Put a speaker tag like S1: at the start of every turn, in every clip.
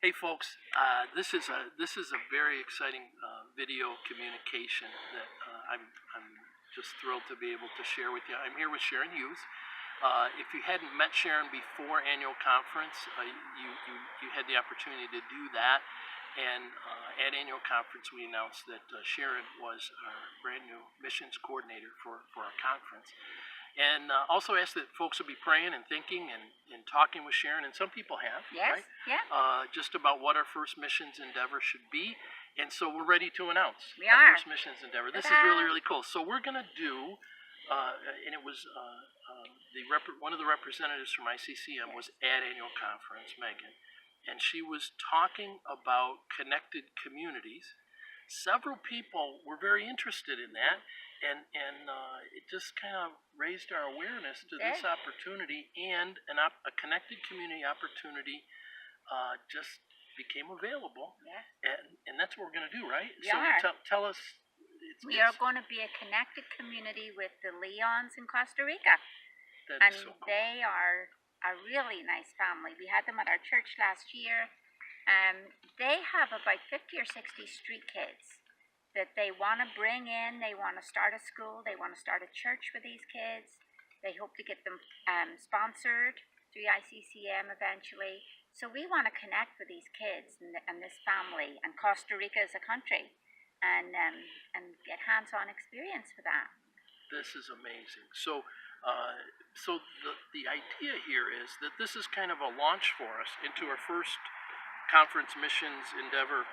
S1: Hey folks, this is a very exciting video communication that I'm just thrilled to be able to share with you. I'm here with Sharon Hughes. If you hadn't met Sharon before annual conference, you had the opportunity to do that. And at annual conference, we announced that Sharon was our brand new missions coordinator for our conference. And also ask that folks will be praying and thinking and talking with Sharon, and some people have,
S2: Yes,
S1: right?
S2: yeah.
S1: Just about what our first missions endeavor should be. And so we're ready to announce
S2: We
S1: our
S2: are.
S1: first missions endeavor. This is
S2: Ta-da.
S1: really, really cool. So we're going to do, and it was one of the representatives from ICCM was at annual conference, Megan, and she was talking about connected communities. Several people were very interested in that, and it just kind of raised our awareness to this opportunity, and a connected community opportunity just became available, and that's what we're going to do, right?
S2: We are.
S1: Tell us.
S2: We are going to be a connected community with the Leons in Costa Rica.
S1: That
S2: And
S1: is so cool.
S2: they are a really nice family. We had them at our church last year. They have about 50 or 60 street kids that they want to bring in. They want to start a school. They want to start a church for these kids. They hope to get them sponsored through ICCM eventually. So we want to connect with these kids and this family and Costa Rica as a country and get hands-on experience for that.
S1: This is amazing. So the idea here is that this is kind of a launch for us into our first conference missions endeavor,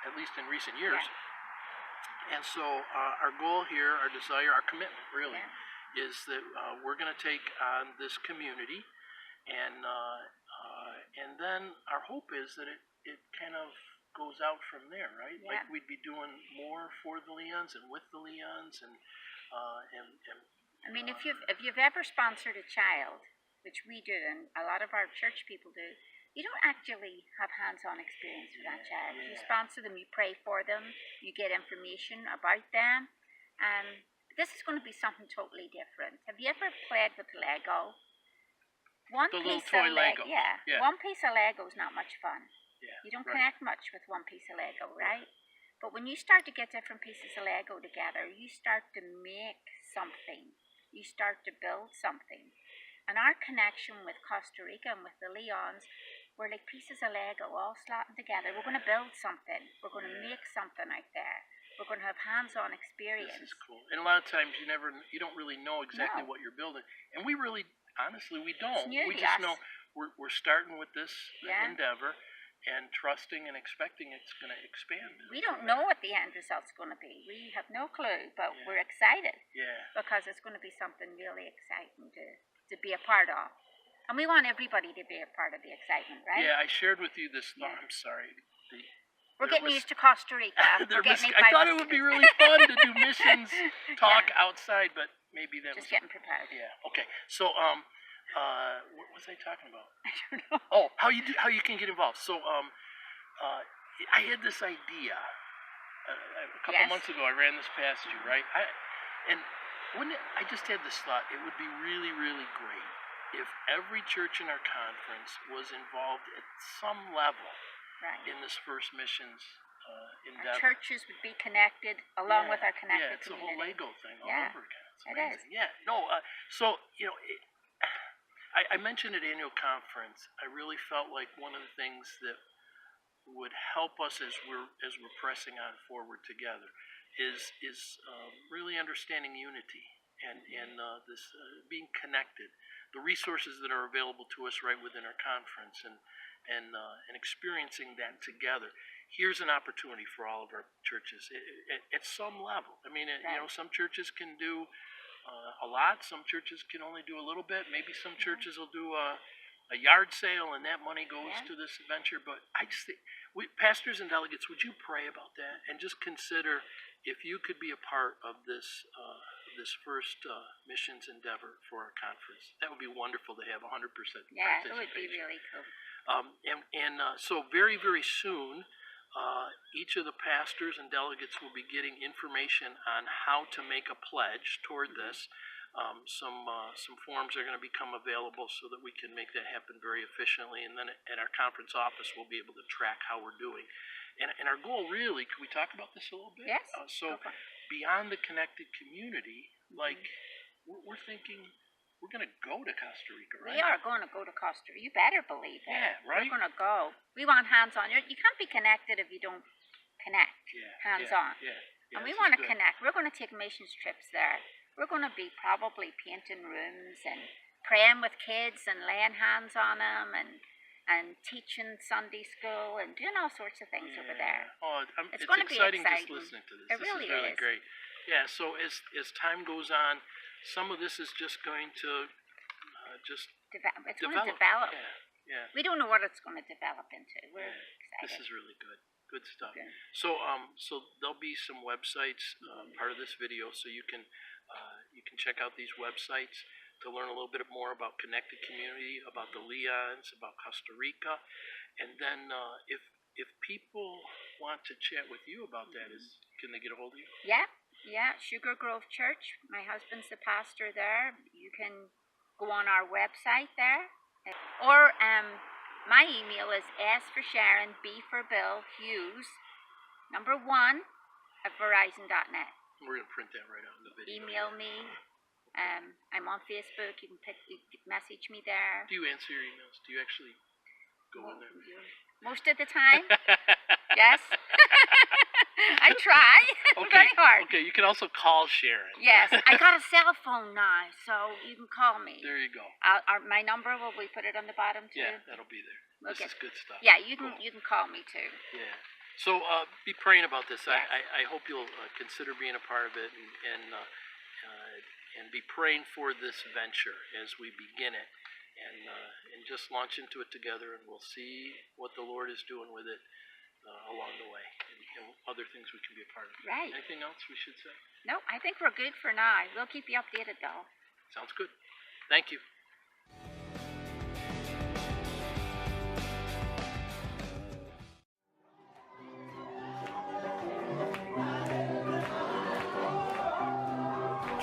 S1: at least in recent years. Yeah. And so our goal here, our desire, our commitment really is that we're going to take on this community, and then our hope is that it kind of goes out from there, right?
S2: Yeah.
S1: Like we'd be doing more for the Leons and with the Leons, and
S2: I mean, if you've ever sponsored a child, which we do, and a lot of our church people do, you don't actually have hands-on experience with that child. You sponsor them, you pray for them, you get information about them. This is going to be something totally different. Have you ever played with Lego?
S1: The little toy Lego.
S2: Yeah. One piece of Lego is not much fun.
S1: Yeah.
S2: You don't connect much with one piece of Lego, right? But when you start to get different pieces of Lego together, you start to make something. You start to build something. And our connection with Costa Rica and with the Leons, we're like pieces of Lego all slotting together. We're going to build something. We're going to make something out there. We're going to have hands-on experience.
S1: This is cool. And a lot of times you don't really know exactly what you're building. And we really, honestly, we don't. We just know we're starting with this endeavor and trusting and expecting it's going to expand.
S2: We don't know what the end result's going to be. We have no clue, but we're excited.
S1: Yeah.
S2: Because it's going to be something really exciting to be a part of. And we want everybody to be a part of the excitement, right?
S1: Yeah, I shared with you this thought. I'm sorry.
S2: We're getting used to Costa Rica.
S1: I thought it would be really fun to do missions talk outside, but maybe that
S2: was getting prepared.
S1: Yeah. Okay. So what was I talking about?
S2: I don't know.
S1: Oh, how you can get involved. So I had this idea a couple months ago. I ran this past you, right? I just had this thought. It would be really, really great if every church in our conference was involved at some level in this first missions endeavor.
S2: Our churches would be connected along with our connected
S1: it's
S2: community.
S1: a whole Lego thing all over again. It's amazing.
S2: It is.
S1: Yeah. No. So I mentioned at annual conference, I really felt like one of the things that would help us as we're pressing on forward together is really understanding unity and this being connected, the resources that are available to us right within our conference, and experiencing that together. Here's an opportunity for all of our churches at some level. I mean, some churches can do a lot. Some churches can only do a little bit. Maybe some churches will do a yard sale, and that money goes to this venture. But I just think, pastors and delegates, would you pray about that and just consider if you could be a part of this first missions endeavor for our conference? That would be wonderful to have 100% participation.
S2: Yeah, it would be really cool.
S1: So very, very soon, each of the pastors and delegates will be getting information on how to make a pledge toward this. Some forms are going to become available so that we can make that happen very efficiently. And then at our conference office, we'll be able to track how we're doing. And our goal really, can we talk about this a little bit?
S2: Yes.
S1: So beyond the connected community, like we're thinking we're going to go to Costa Rica, right?
S2: We are going to go to Costa Rica. You better believe it.
S1: Yeah, right?
S2: We're going to go. We want hands-on. You can't be connected if you don't connect hands-on.
S1: Yeah.
S2: And we want to connect. We're going to take missions trips there. We're going to be probably painting rooms and praying with kids and laying hands on them and teaching Sunday school and doing all sorts of things over there.
S1: Oh,
S2: it's
S1: going
S2: to be
S1: exciting
S2: exciting.
S1: Just listening to this.
S2: It really
S1: is really great. Yeah, so as time goes on, some of this is just going to
S2: it's going to develop.
S1: Yeah.
S2: We don't know what it's going to develop into. We're excited.
S1: This is really good. Good stuff.
S2: Okay.
S1: So there'll be some websites part of this video, so you can check out these websites to learn a little bit more about connected community, about the Leons, about Costa Rica, and then if people want to chat with you about that, can they get a hold of you?
S2: Yeah. Sugar Grove Church. My husband's the pastor there. You can go on our website there, or my email is S for Sharon, B for Bill, Hughes, 1 at Verizon.net.
S1: We're going to print that right out in the video.
S2: Email me. I'm on Facebook. You can message me there.
S1: Do you answer your emails? Do you actually go in there?
S2: Most of the time. Yes. I try very hard.
S1: Okay, you can also call Sharon.
S2: Yes, I got a cell phone now, so you can call me.
S1: There you go.
S2: My number, will we put it on the bottom too?
S1: Yeah, that'll be there. This is good stuff.
S2: Yeah, you can call me too.
S1: Yeah. So be praying about this.
S2: Yes.
S1: I hope you'll consider being a part of it and be praying for this venture as we begin it and just launch into it together, and we'll see what the Lord is doing with it along the way and other things we can be a part of.
S2: Right.
S1: Anything else we should say?
S2: No, I think we're good for now. We'll keep you updated though.
S1: Sounds good. Thank you.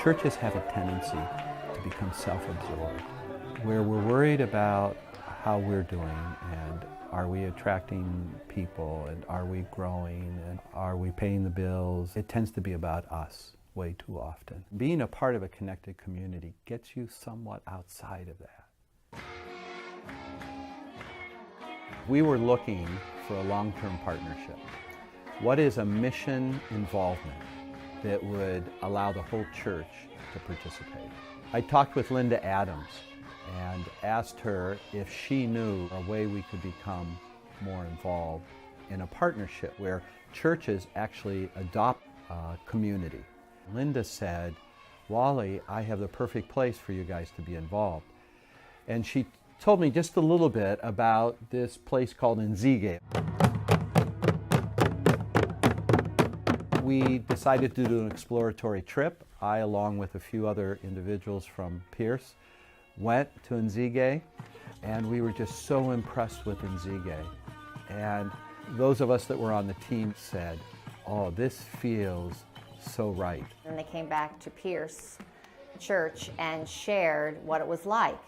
S3: Churches have a tendency to become self-absorbed, where we're worried about how we're doing and are we attracting people and are we growing and are we paying the bills. It tends to be about us way too often. Being a part of a connected community gets you somewhat outside of that. We were looking for a long-term partnership. What is a mission involvement that would allow the whole church to participate? I talked with Linda Adams and asked her if she knew a way we could become more involved in a partnership where churches actually adopt a community. Linda said, "Wally, I have the perfect place for you guys to be involved." And she told me just a little bit about this place called Nzige. We decided to do an exploratory trip. I, along with a few other individuals from Pierce, went to Nzige, and we were just so impressed with Nzige. And those of us that were on the team said, "Oh, this feels so right."
S4: And they came back to Pierce Church and shared what it was like.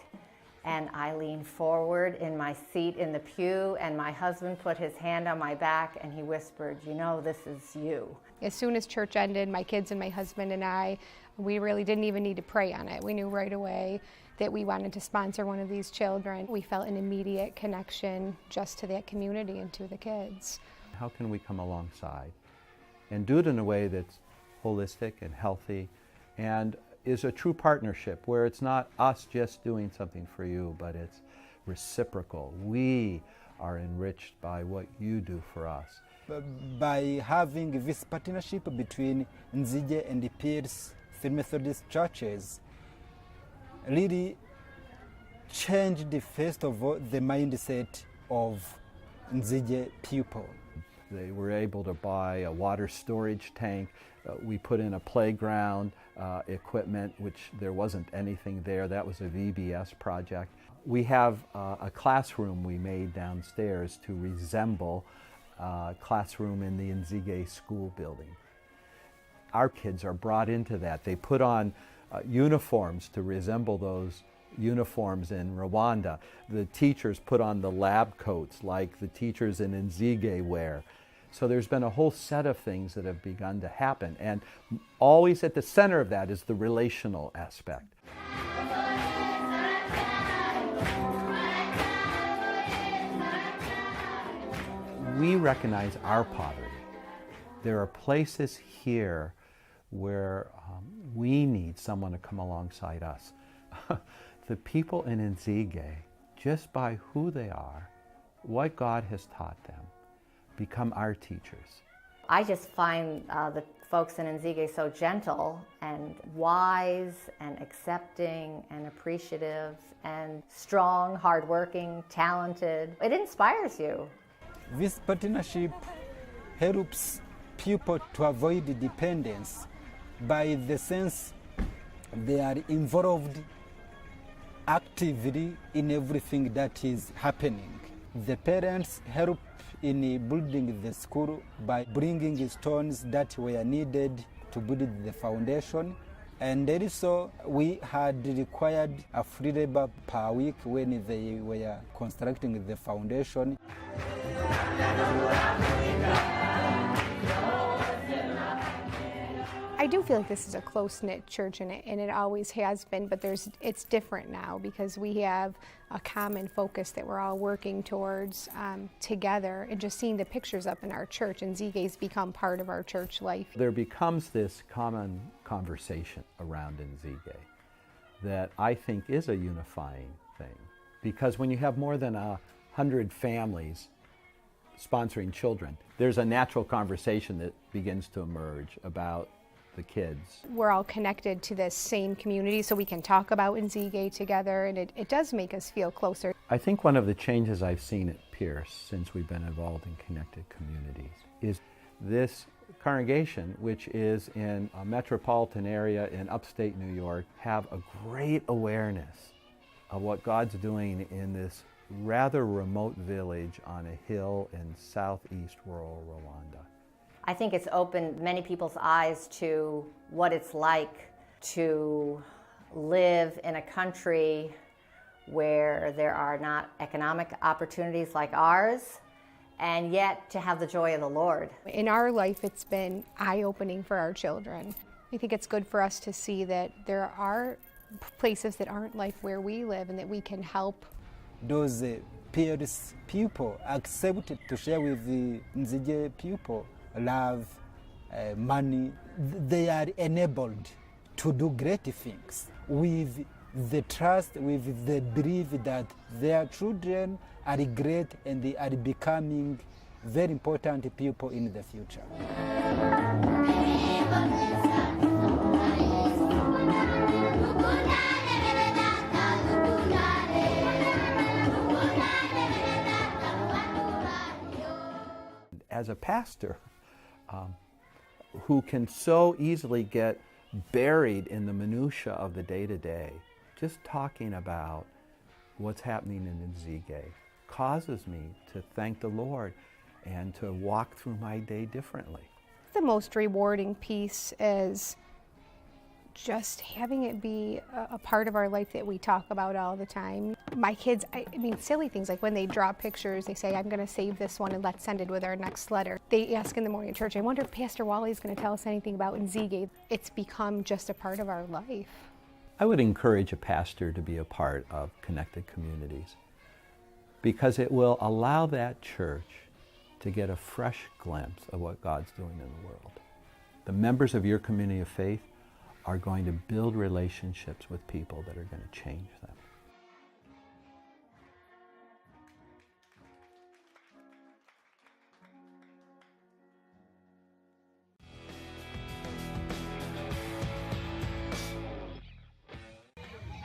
S4: And I leaned forward in my seat in the pew, and my husband put his hand on my back and he whispered, "You know, this is you."
S5: As soon as church ended, my kids and my husband and I, we really didn't even need to pray on it. We knew right away that we wanted to sponsor one of these children. We felt an immediate connection just to that community and to the kids.
S3: How can we come alongside and do it in a way that's holistic and healthy and is a true partnership where it's not us just doing something for you, but it's reciprocal. We are enriched by what you do for us.
S6: By having this partnership between Nzige and the Pierce Free Methodist churches, really changed first of all the mindset of Nzige people.
S3: They were able to buy a water storage tank. We put in a playground equipment, which there wasn't anything there. That was a VBS project. We have a classroom we made downstairs to resemble a classroom in the Nzige school building. Our kids are brought into that. They put on uniforms to resemble those uniforms in Rwanda. The teachers put on the lab coats like the teachers in Nzige wear. So there's been a whole set of things that have begun to happen, and always at the center of that is the relational aspect. We recognize our poverty. There are places here where we need someone to come alongside us. The people in Nzige, just by who they are, what God has taught them, become our teachers.
S4: I just find the folks in Nzige so gentle and wise and accepting and appreciative and strong, hardworking, talented. It inspires you.
S6: This partnership helps people to avoid dependence by the sense they are involved actively in everything that is happening. The parents help in building the school by bringing stones that were needed to build the foundation. And also we had required a free labor per week when they were constructing the foundation.
S5: I do feel like this is a close-knit church, and it always has been, but it's different now because we have a common focus that we're all working towards together, and just seeing the pictures up in our church, and Nzige's become part of our church life.
S3: There becomes this common conversation around Nzige that I think is a unifying thing, because when you have more than 100 families sponsoring children, there's a natural conversation that begins to emerge about the kids.
S5: We're all connected to this same community, so we can talk about Nzige together, and it does make us feel closer.
S3: I think one of the changes I've seen at Pierce since we've been involved in Connected Communities is this congregation, which is in a metropolitan area in upstate New York, have a great awareness of what God's doing in this rather remote village on a hill in southeast rural Rwanda.
S4: I think it's opened many people's eyes to what it's like to live in a country where there are not economic opportunities like ours, and yet to have the joy of the Lord.
S5: In our life, it's been eye-opening for our children. I think it's good for us to see that there are places that aren't like where we live and that we can help.
S6: Those Pierce people accepted to share with the Nzige people love, money. They are enabled to do great things with the trust, with the belief that their children are great and they are becoming very important people in the future.
S3: As a pastor, who can so easily get buried in the minutia of the day-to-day, just talking about what's happening in Nzige causes me to thank the Lord and to walk through my day differently.
S5: The most rewarding piece is just having it be a part of our life that we talk about all the time. My kids, I mean, silly things like when they draw pictures, they say, I'm going to save this one and let's send it with our next letter. They ask in the morning at church, I wonder if Pastor Wally's going to tell us anything about Nzige. It's become just a part of our life.
S3: I would encourage a pastor to be a part of Connected Communities because it will allow that church to get a fresh glimpse of what God's doing in the world. The members of your community of faith are going to build relationships with people that are going to change them.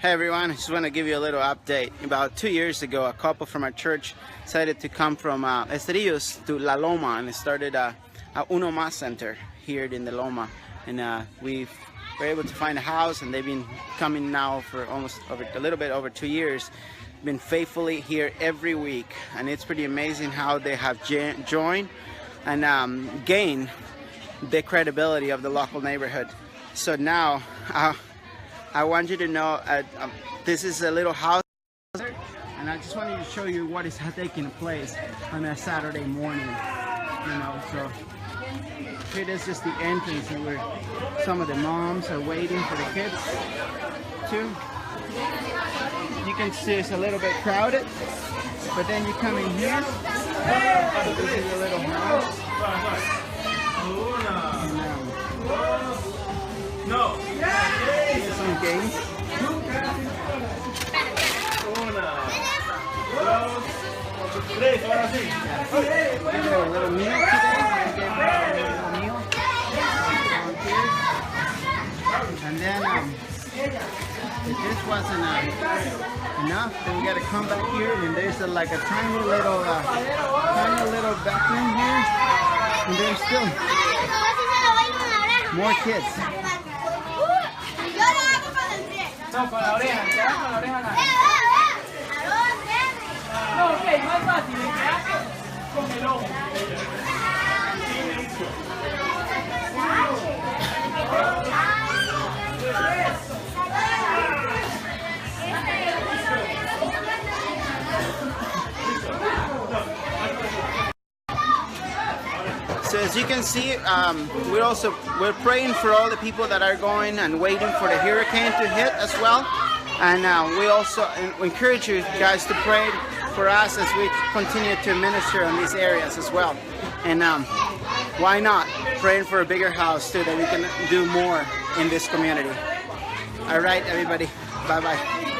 S7: Hey everyone, I just want to give you a little update. About 2 years ago, a couple from our church decided to come from Esterillos to La Loma and started a Uno Mas Center here in the Loma. And we were able to find a house, and they've been coming now for almost a little bit over 2 years. Been faithfully here every week, and it's pretty amazing how they have joined and gained the credibility of the local neighborhood. So now I want you to know this is a little house, and I just wanted to show you what is taking place on a Saturday morning. You know, so it is just the entrance, and where some of the moms are waiting for the kids too. You can see it's a little bit crowded, but then you come in here. This is a little house. Here's some games. Give her a little meal today. Give her a little meal. And then, if this wasn't enough, then we gotta come back here, and there's like a tiny little bathroom here, and there's still more kids. So as you can see, we're praying for all the people that are going and waiting for the hurricane to hit as well. And we also encourage you guys to pray for us as we continue to minister in these areas as well. And why not praying for a bigger house too, that we can do more in this community. All right, everybody. Bye-bye.